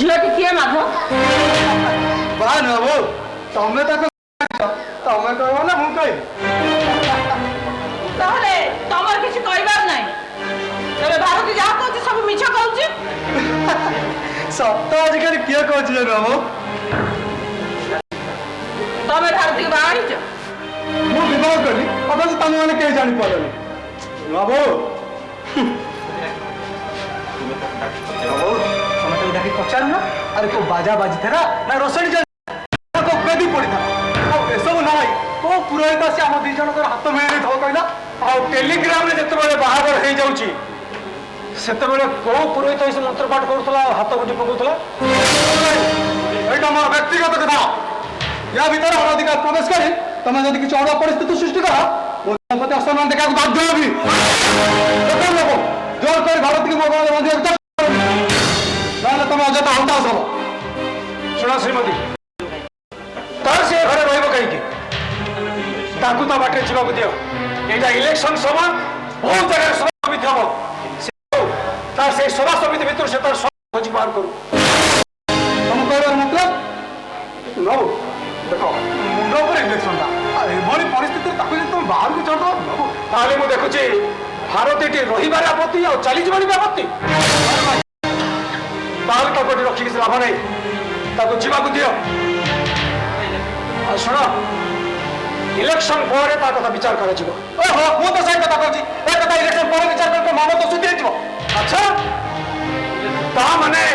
झीलटी किए माधव बान बाबू तमें तक तमें कह ना मु कह ताहले तमर किसी कहबार नहीं तबे भारती जा कहछ सब मिछ कहछ सप्त आजिकल किए कहछ जे बाबू तमे भारती के बाहरी छ मु विवाह करी अबे तमे माने के जानि पड़ले बाबू बाबू डाकी पचार ना अरे को बाजा बाजी था ना रोसड़ी को गदी पड़ी था ए सब ना को पुरोहित से हम दी जन हाथ मेले धो कहला आ टेलीग्राम रे जतबे बाहागर हे जाउची सेतबे को पुरोहित से मंत्र पाठ करथला हाथ गुटी पकौथला एटा मोर व्यक्तिगत कथा या भीतर हम अधिकार प्रवेश करे तमे जदि किछ और परिस्थिति सृष्टि करा मो संपत्ति असमान देखा बाध्य होबी देखो लोग जोर कर भारत के मोबाइल मध्य तुम अजता हताश हो शुण श्रीमती तार से घरे रही कहीं ताकू तो बाटे जीवा दियो यहाँ इलेक्शन समय बहुत जगह सभा समिति हम तार से सभा समिति भर से तार खोजी बाहर करू तुम कहबार मतलब नो देखो मुंड पर इलेक्शन एभली परिस्थिति तुम बाहर को चढ़ दो ताले मु देखुची भारत ये रही आपत्ति आ चली जावानी आपत्ति रखी किसी लाभ नहीं जावाक दियो शुण इलेक्शन पर कथा विचार कर मुझे तो सही कथा कहूँ इलेक्शन पर विचार कर मन तो सुधीर अच्छा ता माने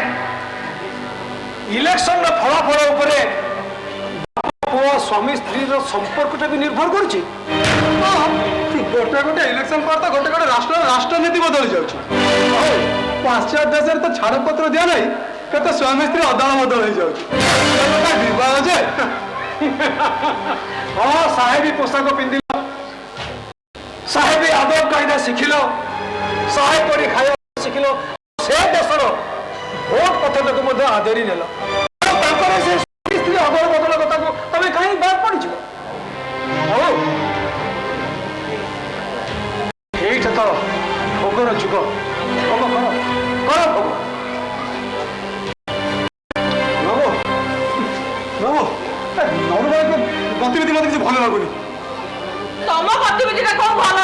इलेक्शन फलाफल उपरे पुओ स्वामी स्त्री संपर्क भी निर्भर कर गोटे गोटे इलेक्शन पर तो गोटे गोटे राष्ट्रनीति बदली जाऊँ पाश्चात्य देश तो छाड़पत्र दिया नहीं कत स्वामी स्त्री अदल बदल हो जाए हाँ साहेबी पोशाक पिंधि साहेबी आदब कायदा शिखिल साहेब पढ़ी खाया शिखिल से देशर भोट पद्धति को आदरी नेल स्त्री अदल बदल कथा को तमें कहीं बात पड़ी यही तो भोगर जुग भोग कर भोग गतिविधि मत किसी भल लगुनि तम गतिविधि कौन भल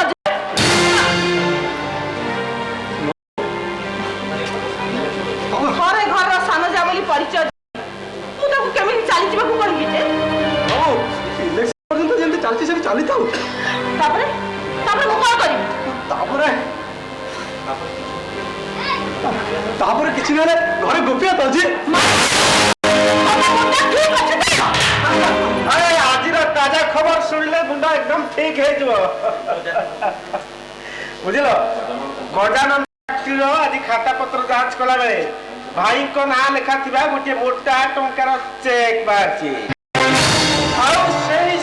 घरे घर सान जा बोली परिचय मुझे केमी चली जावाक कहबी जे इलेक्शन पर्यंत जेंति चलछि से चली थाउ तापरे तापरे मु कोन करी तापरे किछि ना घरे गोपिया तजी ताजा खबर सुनले गुंडा एकदम ठीक है बुझल गजानन आज खाता पत्र जांच कला बेले भाई को ना लिखा थिबा गोटे मोटा टंकार चेक बारची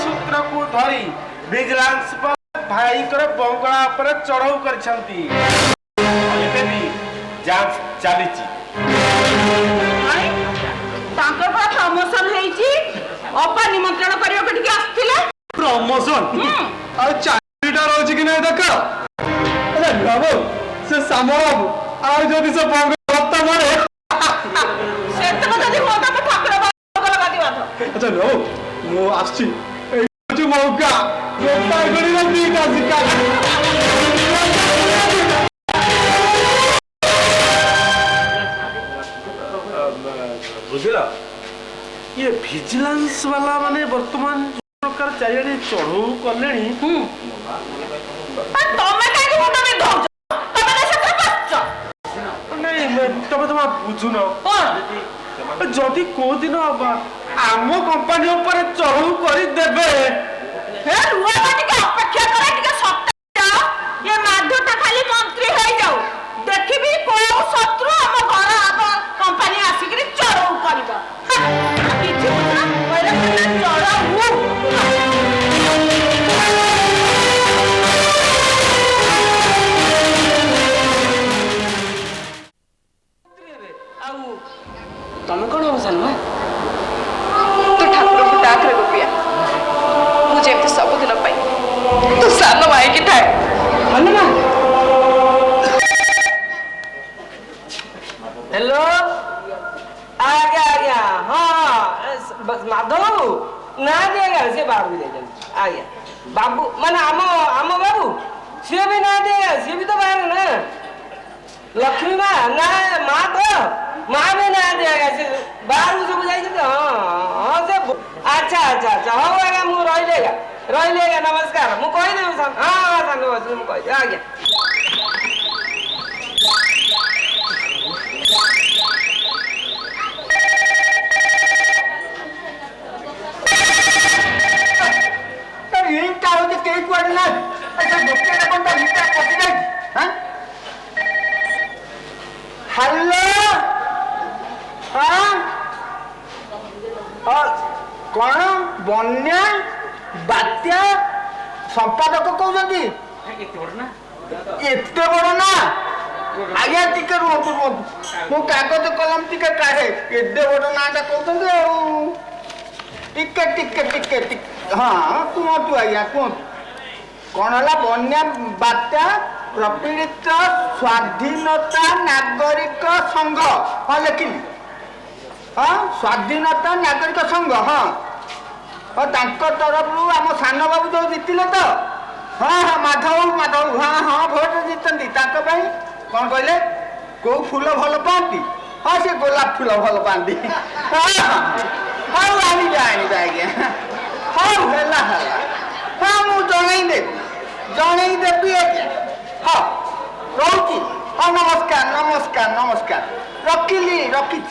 सूत्र को धरी विजिलेंस भाई बंगला पर चढ़ाऊ करछंती जांच चलीची प्रमोशन होईची अपा निमंत्रण करियो कटिके आस्थिले प्रमोशन आ चारिटा रहउची कि नै देख अरे बाबू से सामबाबू आ जदी से बंग रत्ता मारे सेत जदी मोटा को ठाकुर बाबा लगा दिवा तो अच्छा नो मो आछि ए जो मौका गोटा गड़ी रे दीटा सिका बुझला ये विजिलेंस वाला माने वर्तमान प्रकार चारियाडे चढ़ऊ कलेनी तमे काहे मोटा में धोछ तमे ने सत्र पच्च नहीं तमे तमा बुझुन जदि को दिन आम कंपनी ऊपर चढ़ऊ करी देबे हे रुआ टिके अपेक्षा करे टिके सत्ता ये माध्यता खाली मंत्री होई जाऊ देखिबी कोन शत्रु हम घर आब कंपनी आसिकरी चढ़ऊ करबा किछि बुझना पहिले चढ़ऊ तमे कौन हो सन तू ठाकुर को डाक रे गोपिया मुझे सब दिन तू सान भाई की थाए माने हेलो आज्ञा आज्ञा हाँ बस माधव ना देगा से बाबू दे आज्ञा बाबू माने आम आम बाबू सी भी ना देगा सी भी तो बाहर ना लक्ष्मी माँ ना माँ तो माँ भी ना देगा से बाहर सब जाइए तो हाँ हाँ से अच्छा अच्छा अच्छा हाँ आज्ञा मु रही लेगा नमस्कार मु कही देबी हाँ हाँ सांग बस मु कही आज्ञा हेलो हाँ कौन बन्या बात्या संपादक कहते एत बड़ ना आज्ञा टिके रुहतु रुहतु मो कागज कलम टिके काढ़े एते बड़ नाटा कहते टिके टिके टिके टिके हाँ कहतु आज्ञा कहतु कौन है बन्या बात्या प्रपीड़ित स्वाधीनता नागरिक संघ हाँ लिखिली हाँ स्वाधीनता नागरिक संघ हाँ और तरफ आम सान बाबू जो जीतिले तो हाँ हाँ माधव माधव हाँ हाँ भोट जीतती कौन कहले कौ फूल भल पाती हाँ से गोलाप फूल भल पाती हाँ आने आज्ञा हाँ है हाँ मुझे जनईदेवी हाँ रोची हाँ नमस्कार नमस्कार नमस्कार रखिली रखी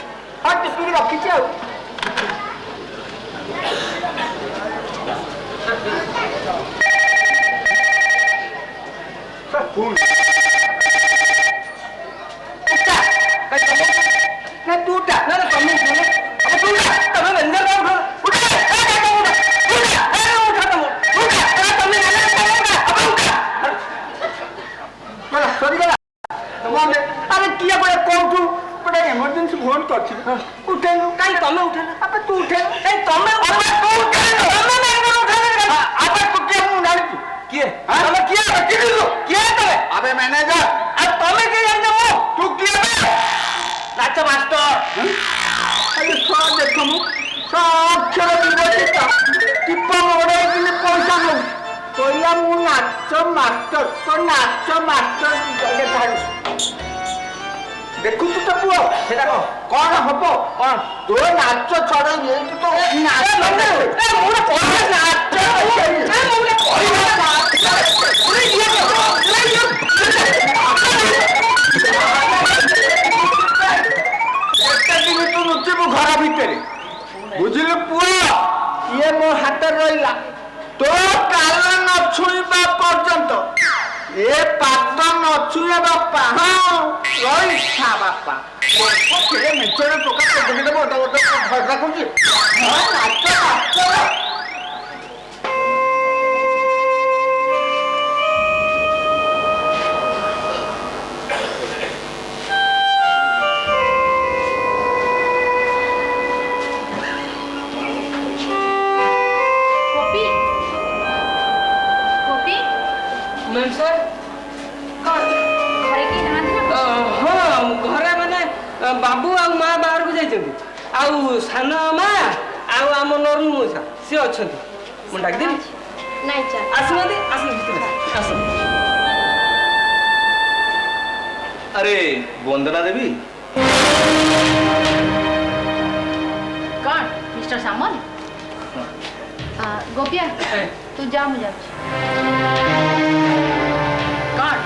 हाँ टिपिक रखी आ इमरजेंसी फोन कर उठेनु कहीं तमे उठेनु अब तू उठेनु कहीं तमे अब तू उठेनु तमे नहीं उठेनु अब तू के मु डाल के तमे किए किए किए तमे अबे मैनेजर अब तमे के जान दो तू किए नाच मास्टर अरे सो देखो मु साक्षर विवेचित टिप्पा मोड़े के पैसा नो कोइला मु नाच मास्टर तो नाच मास्टर जगे थारू देखु तो पुओ सेटा कौन हबो कौन तो नाच छड़े ये तो नाच ए मोर कोन नाच ए मोर कोन नाच अरे ये एकटा दिन तू नुचिबु घर भितरे बुझिले पुओ ये मो हाथ रहिला तो काल न छुईबा पर्यंत ए पात न छुए बापा हाँ रही था बापा के मिचरे प्रकार को देबो तो झगड़ा करछि हां नाच नाच मैम सर घरे के ना हाँ घरे माने बाबू आ माँ बाहर को जाइछन्ति आउ सान माँ आउ आम नरु मौसा से अछन्ति मु डाक देबी नहीं चल आसुनाते आसु भितर आसु अरे वंदना देवी कौन मिस्टर सामल गोपिया तू जा मुझे कौन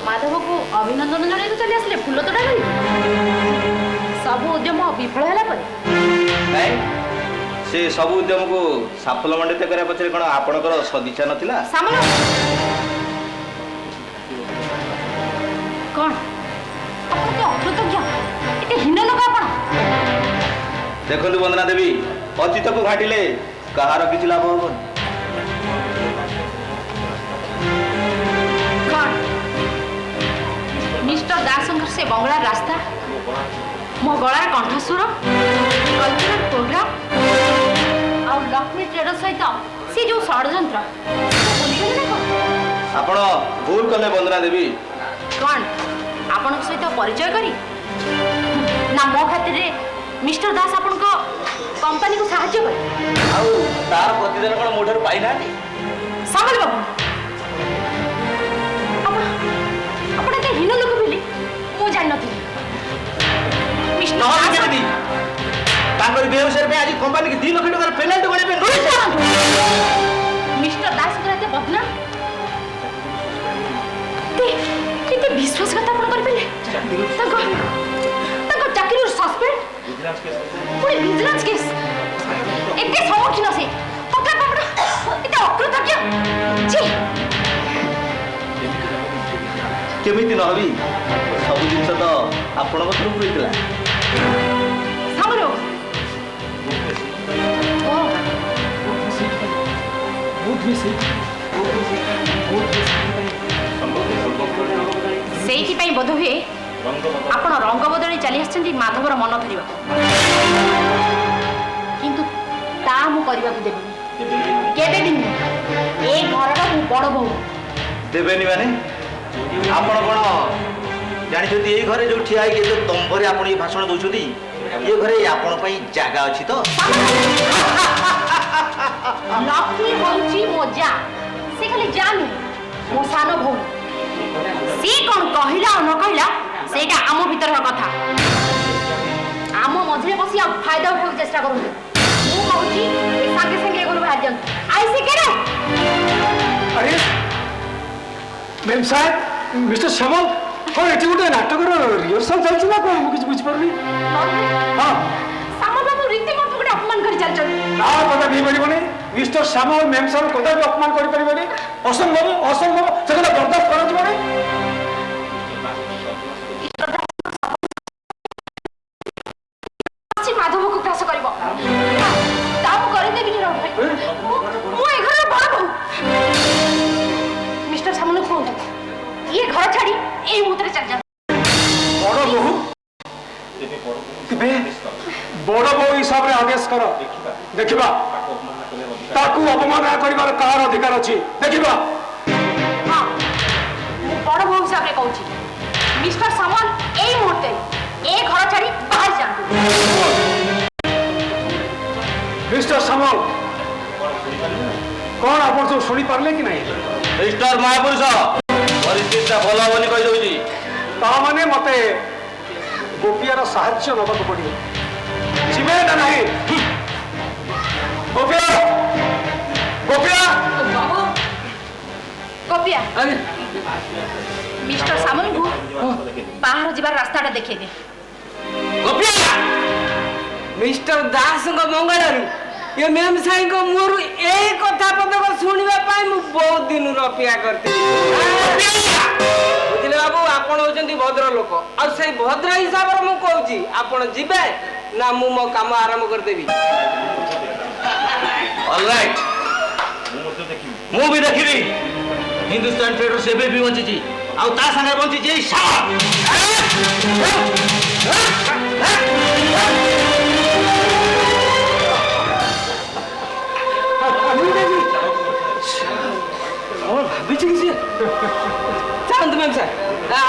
माधव को अभिनंदन जन तो चली आसले फूल तोड़ा सब उद्यम विफल है से सब उद्यम को सफल मंडित करने पछरे कोन आपनकर सदिच्छा नथिला सामल कौन अपन तो अकृतज्ञ एते हीन लोक आपण देखंतु वंदना देवी अतीत को घाटिले कहार किछि लाभ होबन मिस्टर दासंकर से बंगला रास्ता मो गलार कंठस्वर कल्चरल प्रोग्राम और लक्ष्मी ट्रेडर सहित से जो षड्यंत्र ଆପଣ ଭୁଲ କଲେ ବନ୍ଦନା ଦେବୀ। କ'ଣ ଆପଣଙ୍କ ସହିତ ପରିଚୟ କରି ନା ମୋ ଖାତିରେ ମିଷ୍ଟର ଦାସ ଆପଣଙ୍କ କମ୍ପାନୀକୁ ସାହାଯ୍ୟ କରେ? ଆଉ ତାର ପ୍ରତିଦାନ କ'ଣ ମୋ ଠାରୁ ପାଇନାହାନ୍ତି? ସାମଲ ବାବୁ, ଆପଣ ଏତେ ହୀନ ଲୋକ ବୋଲି ମୁଁ ଜାଣିନଥିଲି। ମିଷ୍ଟର ନହେଲେ ଦାସ କେମିତି ତାଙ୍କର ବ୍ୟବସାୟ ପାଇଁ ଆଜି କମ୍ପାନୀକି 2 ଲକ୍ଷ ଟଙ୍କାର ପେନାଲ୍ଟି କରିବା ପାଇଁ ନୋଟିସ୍ ମିଷ୍ଟର ଦାସଙ୍କର ଏତେ ବଦନାମ, କେତେ ବିଶ୍ୱାସଘାତ ଆପଣ କରିପାରିଲେ? ତାଙ୍କ ଚାକିରିରୁ ସସ୍ପେଣ୍ଡ, ପୁଣି ଭିଜିଲାନ୍ସ କେସ୍, ଏତେ ସମ୍ମୁଖୀନ ସେ ତଥାପି ଆପଣ ଏତେ ଅକୃତଜ୍ଞ। କେମିତି ନହେବି? ସବୁ ଜିନିଷ ତ ଆପଣଙ୍କ ତରଫରୁ ହେଇଥିଲା। ସାମର ସେଇଥିପାଇଁ ବୋଧହୁଏ ଆପଣ ରଙ୍ଗ ବଦଳି ଚାଲି ଆସିଛନ୍ତି ମାଧବର ମନ ଧରିବାକୁ। କିନ୍ତୁ ତା ମୁଁ କରିବାକୁ ଦେବିନି, କେବେ ବି ନୁହେଁ। ଏ ଘରର ମୁଁ ବଡ଼ ବୋହୂ। ଦେବେନି ମାନେ ଆପଣ କ'ଣ ଜାଣିଛନ୍ତି ଏଇ ଘରେ ଯୋଉ ଠିଆ ହେଇକି ଏତେ ତମ୍ବରେ ଆପଣ ଏଇ ଭାଷଣ ଦଉଛନ୍ତି, ଏ ଘରେ ଆପଣ ପାଇଁ ଜାଗା ଅଛି ତ? ଲକ୍ଷ୍ମୀ ହଉଛି ମୋ ଯା, ସେ ଖାଲି ଯା ନୁହେଁ, ମୋ ସାନ ଭଉଣୀ। ସିଏ କ'ଣ କହିଲା ଆଉ ନ କହିଲା ସେଇଟା ଆମ ଭିତରର କଥା। ଆମ ମଝିରେ ବସି ଆଉ ଫାଇଦା ଉଠାଇବାକୁ ଚେଷ୍ଟା କରନ୍ତୁ। ମୁଁ କହୁଛି ସାଙ୍ଗେ ସାଙ୍ଗେ ଏ ଘରୁ ବାହାରି ଯାଆନ୍ତୁ। ଆଇସି କେରେ? अरे मैम साहब मिस्टर श्यामल कौन एटी गोटे नाटकर रिहर्सल चलती ना कौन मुझे बुझीपारे। हाँ सामल बाबू रीति मत गोटे अपमान कर चलछन ना कदा भी परिबनी मिस्टर श्यामल मैम साहब कदा भी अपमान करि परिबनी। असंभव असंभव से कदा बर्दाश्त करा जबनी। माधव को ग्रास करबो ताम करे देबी नी रहो भाई। मु ए घर बड़ बहु मिस्टर सामने को ये घर छाड़ी ए मुतरे चल जा। बड़ बहु तेबे बड़ बहु हिसाब रे आदेश कर देखिबा ताकू अपमान करिवार कार अधिकार अछि देखिबा। हां मु बड़ बहु हिसाब रे कहूची मिस्टर सामल ए मुहूर्ते ए घर छाड़ी बाहर जा। मिस्टर श्यामल कौन आप सब शुणी पारे कि नहीं? मिस्टर महापुरुष परिस्थिति भल बोली कही दउची ताने मते गोपियार साहाय्य नबाक पड़ो जीवे ना नहीं। गोपिया गोपिया बाबू कपिया मिस्टर सामल को बाहर जीवार रास्ताटा देखै दे। गोपिया मिस्टर दास को मंगल ये मैम साई को मोर ए कथा पदक सुनिबा पाई मु बहुत दिन अपेक्षा करते बुझले बाबू। आपण होचंती भद्र लोक आ से भद्र हिसाब रे मु कहूची आपण जिबे ना मु मो काम आरंभ कर देबी। ऑलराइट मु भी देखिबी हिंदुस्तान ट्रेडर सेबे भी बंची आ ता संगे बंची जे शाह। ଚାଲନ୍ତୁ ମ୍ୟାମ୍ ସାର୍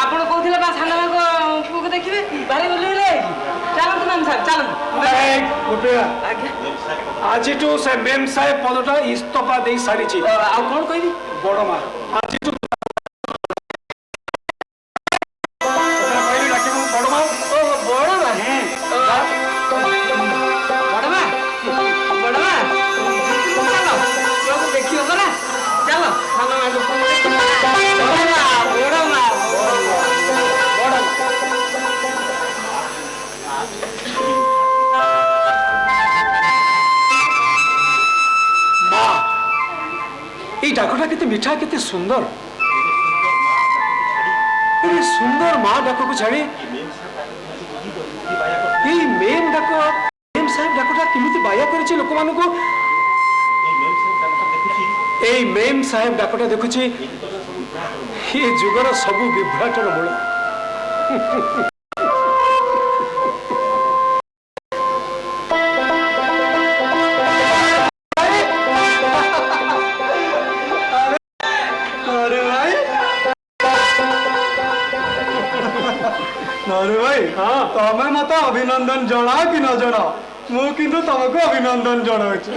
ଆପଣ କହୁଥିଲେ ବା ସାନ ଭାଇଙ୍କ ପୁଅକୁ ଦେଖିବେ ଭାରି ବୁଲିଲେ ଚାଲନ୍ତୁ ମ୍ୟାମ୍ ସାର୍ ଚାଲନ୍ତୁ। गोपिया ଆଜ୍ଞା आज से मेम साहेब पदटा इस्तफा दे सारी ଆଉ କ'ଣ କହିବି? बड़ माँ आज बड़ माँ ଓହୋ ବଡ଼ ମା ବଡ଼ ମା ବଡ଼ ମା ଚାଲ ପୁଅକୁ ଦେଖିବ ପରା ଚାଲ ସାନ ଭାଇଙ୍କ ପୁଅ ବଡ଼ ମା ये डाकटा केते मीठा केते सुंदर ये सुंदर माँ डाक को छाड़ी ये मेम डाक मेम साहेब डाकटा केमिति बाया करिछि लोक मानको। ए मेम साहेब डाकटा देखुछि ये जुगर सबु विभ्राटर मूल। अरे भाई अरे भाई हाँ तमें मत अभिनंदन जना कि न जना मु किंतु तुमको अभिनंदन जनाउछि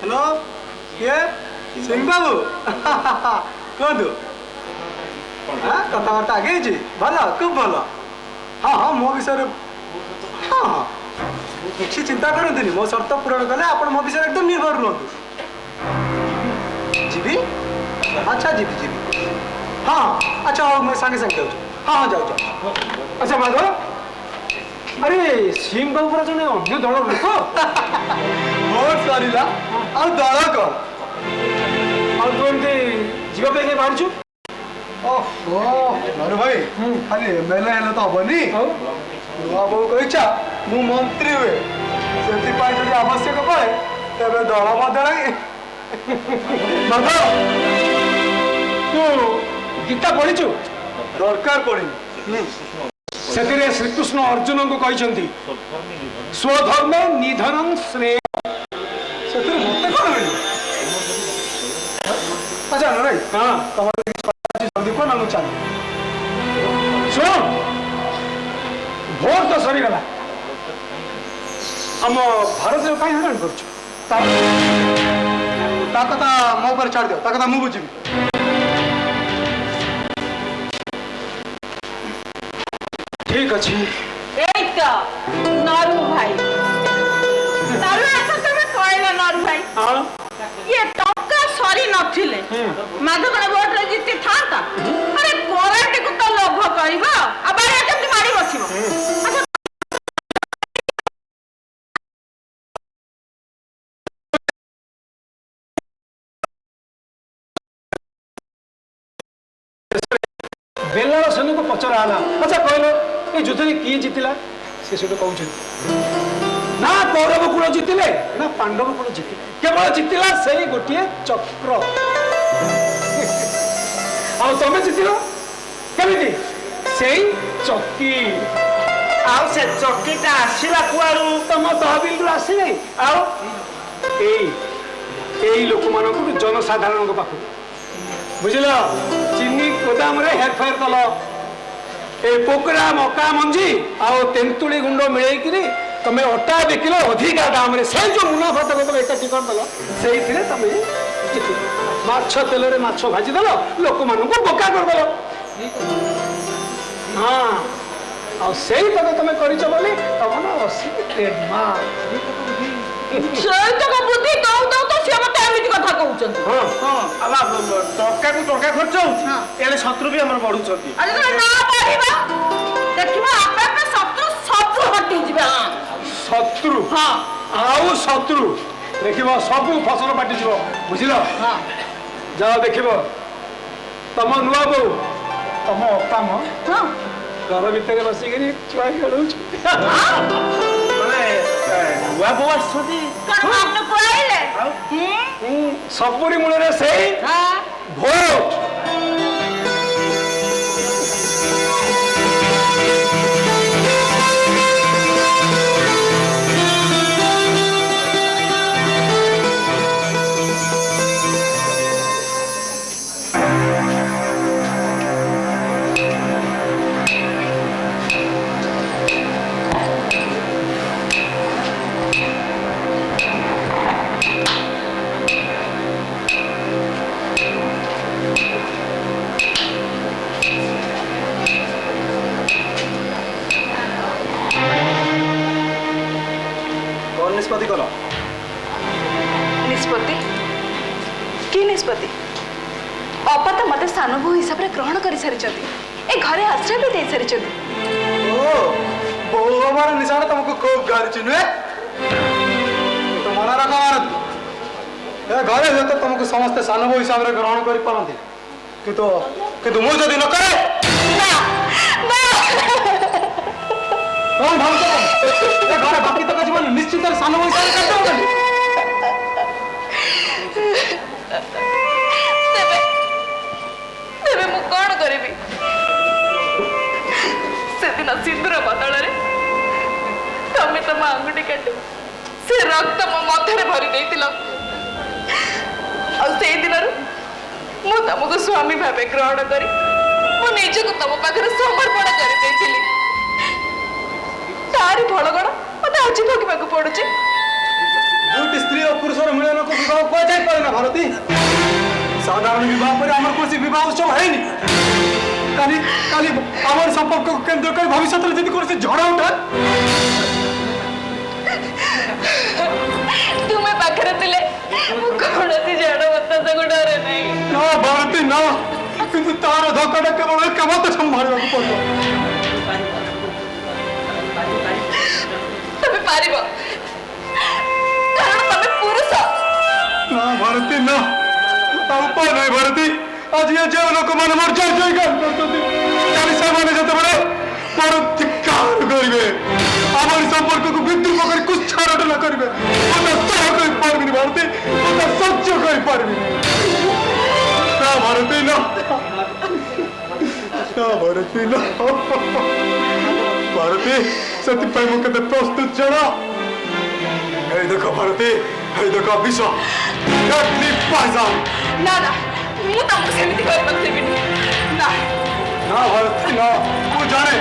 हेलो ये सिंह बाबू कहतु हाँ कथबार्ता आगे भल खूब भल हाँ हाँ मो विषय हाँ हाँ किसी चिंता करते मो शर्त पूरण कले आप मो विषय एकदम निर्भर रुहतु जीवी अच्छा जीवी जीवी हाँ अच्छा हाँ मैं सांगे सांगे जाऊँ हाँ हाँ जाऊँ जाऊँ अच्छा माधव अरे सिंह बाबू पूरा जने अन्य दल लोक बहुत सारा आ दल कौन आ तू एमती जीवा बाहर ओहो अरे भाई खाली एमएलए हेले तो हबनी नुआ बहु कहिछा मु मंत्री हुए सेति पाई जदि आवश्यक पड़े तबे दल बदलाई माधव तू गीता पढ़िछु दरकार पड़िनी सेतिरे श्रीकृष्ण अर्जुन को कहिसंती स्वधर्मे निधनं श्रेय सेतिरे मते कोन मिली अच्छा नाराय हां तमरे जल्दी को ना चल सुन भोट तो सरी गला हम भारत रे काई हरण करछु ता कथा मो पर छाड़ दियो ता कथा मु बुझिबी ठीक अछि এই তো নরু ভাই নরু আচ্ছা তুমি কইলা নরু ভাই हां ये टक्का सरी नथिले माधव वोट रे जिते थाता अरे कोराटे को तो लोभ करिबो आ बारे केमति मारी बसिबो अच्छा बेलार सेन को पचरा आला अच्छा कहलो ए युद्ध रे की जितिला से सेटो कहउछ ना कौरव कुल जितिले ना पांडव कुल जितिले केवल जितिला सही गोटिए चक्र आ तमे जितिलो केमिति सही चक्की ଆଉ ସେ ଚକିଟା ଆସିଲା କୁଆଡୁ तम तहबिल रु आसी नै आ एई लोक मानको जनसाधारण को पाखु बुझिलो चिन्नी गोदाम रे हेरफेर कल ए पोकरा मका मंजी आ तेंतुली गुंड मिलेकरी तमे अटा बिकिलो अधिका दाम रे से जो मुनाफा तक तमे एकठी कर दलो सेई थिरे तमे जिति माछ तेल रे माछ भाजी दलो लोक मानको बोका कर दलो हां आ सेई तक तमे करिछ बोली तमना 80 ट्रेडमार्क সেই তো বুদ্ধি দাও দাও তো সে মতে এমিতি কথা কହୁଛନ୍ତି हां ହଁ ଆବା ଟଙ୍କା କୁ ଟଙ୍କା ଖର୍ଚ୍ଚ ହଉଛି ଏଣେ ଶତ୍ରୁ ବି ଆମର ବଢୁଛନ୍ତି ଆରେ ତମେ ନା ପଢିବା ଦେଖିବା ଆପେ ଆପେ ଶତ୍ରୁ ହଟି ଯିବେ शत्रु ହଁ आउ शत्रु देखिबो सब फसल पाटी जीव बुझिलो ହଁ जाओ देखिबो तम नुआ बो तम अप्पा म ହଁ घर भितर बसिकरी छुआ खेलुछ ମାନେ ନୂଆ ବୋଉ ଆସୁଛନ୍ତି କଣ ଆପଣ କହିଲେ सबुरी मूल रे सेई ହଁ भोट कौन निष्पत्ति कल निष्पत्ति कि निष्पत्ति अपा तो मत सान बो हिसाब से ग्रहण कर सारी ए घरे आश्रय भी दे सारी ओ बहु हमारा निशान तुमको खूब गारी चिन्हे तो मना रखा मारत ए घरे हो तो तुमको समस्त सान बो हिसाब से ग्रहण कर पारंती किंतु मु जदी न करे कौन भाव ए घरे बाकी तक जीवन निश्चित सान बो हिसाब से करते हो तेरे मु कौन करी से दिन सिंदूर बदल तमें तुम आंगुठी काटी से रक्त मो मथरे भरी देथिल ଆଉ ସେଇ ଦିନରୁ ମୁଁ ତମକୁ ସ୍ୱାମୀ ଭାବେ ଗ୍ରହଣ କରି ମୁଁ ନିଜକୁ ତମ ପାଖରେ ସମର୍ପଣ କରିଦେଇଥିଲି। ତାରି ଫଳ କଣ ମତେ ଆଜି ଭୋଗିବାକୁ ପଡୁଛି। ଦୁଇଟି ସ୍ତ୍ରୀ ଓ ପୁରୁଷର ମିଳନକୁ ବିବାହ କୁହାଯାଇପାରେ ନା ଭାରତୀ। ସାଧାରଣ ବିବାହ ପରେ ଆମର କୌଣସି ବିବାହ ଉତ୍ସବ ହେଇନି। କାଲି କାଲି আমার সম্পর্কକୁ কেন্দ্র করে ভবিষ্যতের যদি কৌଣସି ঝড় উঠে ତୁମେ ପାଖରେ ଥିଲେ ମୁଁ କୌଣସି ଝଡ଼ ବତାସକୁ ଡରେ ନାହିଁ। ନା ଭାରତୀ ନା, କିନ୍ତୁ ତାର ଧକ୍କାଟା କେବଳ ଏକା ମତେ ସମ୍ଭାଳିବାକୁ ପଡିବ। ତମେ ପାରିବ, କାରଣ ତମେ ପୁରୁଷ। ନା ଭାରତୀ ନା, ଆଉ ଉପାୟ ନାହିଁ ଭାରତୀ। ଆଜି ଏ ଯେଉଁ ଲୋକମାନେ ମୋର ଜୟ ଜୟଗାନ କରୁଛନ୍ତି, କାଲି ସେମାନେ ଯେତେବେଳେ ମୋର ଧିକ୍କାର କରିବେ, ଆମରି ସମ୍ପର୍କକୁ ବିଦ୍ରୁପ କରି କୁଚ୍ଛାରଟନା କରିବେ, ମୁଁ ତା ସହ କରିପାରିବିନି ଭାରତୀ, ମୁଁ ତା ସହ୍ୟ କରିପାରିବିନି। ନା ଭାରତୀ ନା, ନା ଭାରତୀ ନା। ଭାରତୀ ସେଥିପାଇଁ ମୁଁ କେତେ ପ୍ରସ୍ତୁତ ଜଣା। এই দেখো ভারতী, এই দেখো বিষ, ନା ନା, ମୁଁ ତମକୁ ସେମିତି କରିପାରିବିନି। ନା না ভারতী না, ମୁଁ ଜାଣେ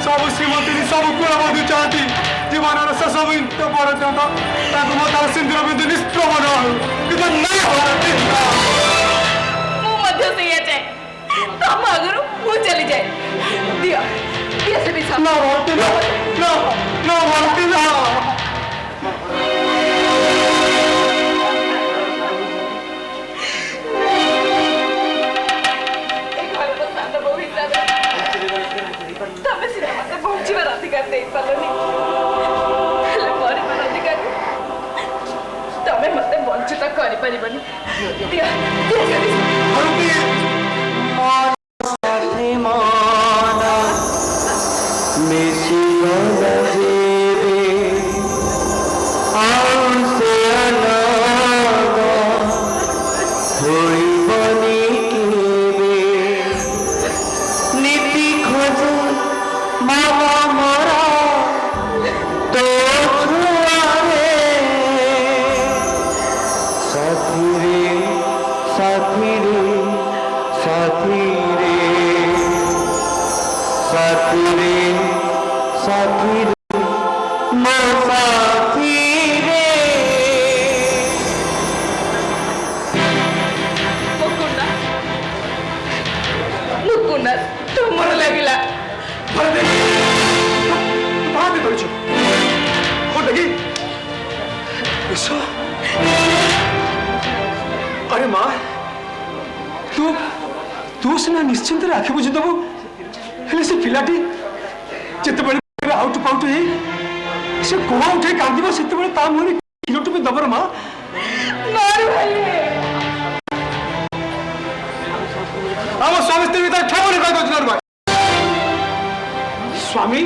ସବୁ ଶ୍ରୀମନ୍ତୀ ସବୁ କୁଳବଧୂ ଚାହାନ୍ତି ଜୀବନର ଶେଷ ବିନ୍ଦୁ ପର୍ଯ୍ୟନ୍ତ ତାଙ୍କୁ ମୋ ତାର ସିନ୍ଦୁର ବିନ୍ଦୁ ନିଷ୍ପ୍ରଭ ନ ହଉ, କିନ୍ତୁ ନା ଭାରତୀ ନା। ମୁଁ ମଧ୍ୟ ସେଇଆ ଚାହେଁ, ତମ ଆଗରୁ ମୁଁ ଚାଲିଯାଏ। ଦିଅ ଦିଅ ସେ ବିଷ। ନା ଭାରତୀ ନା, ନା ନା ଭାରତୀ ନା। ତମେ ସିନା ମତେ ବଞ୍ଚିବାର ଅଧିକାର ଦେଇପାରିଲନି, ହେଲେ ମରିବାର ଅଧିକାର ତମେ ମତେ ବଞ୍ଚିତ କରିପାରିବନି। ଦିଅ ଦିଅ ସେ ବିଷ। ଭାରତୀ ମୁକୁନ୍ଦା ତୁମର ଲାଗିଲା। अरे माँ, तू तू सिना निश्चिंत आखि बुझीदेबु, हेले से पिलाटी जितेबाला आउट पाउट हे से कोहा उठे कांदिबो, सेतेबाला ता मुहरे किलोटु पे दबर माँ। मारू भाई आम स्वामी स्त्री भीतर ठेवनी कह दो भाई। स्वामी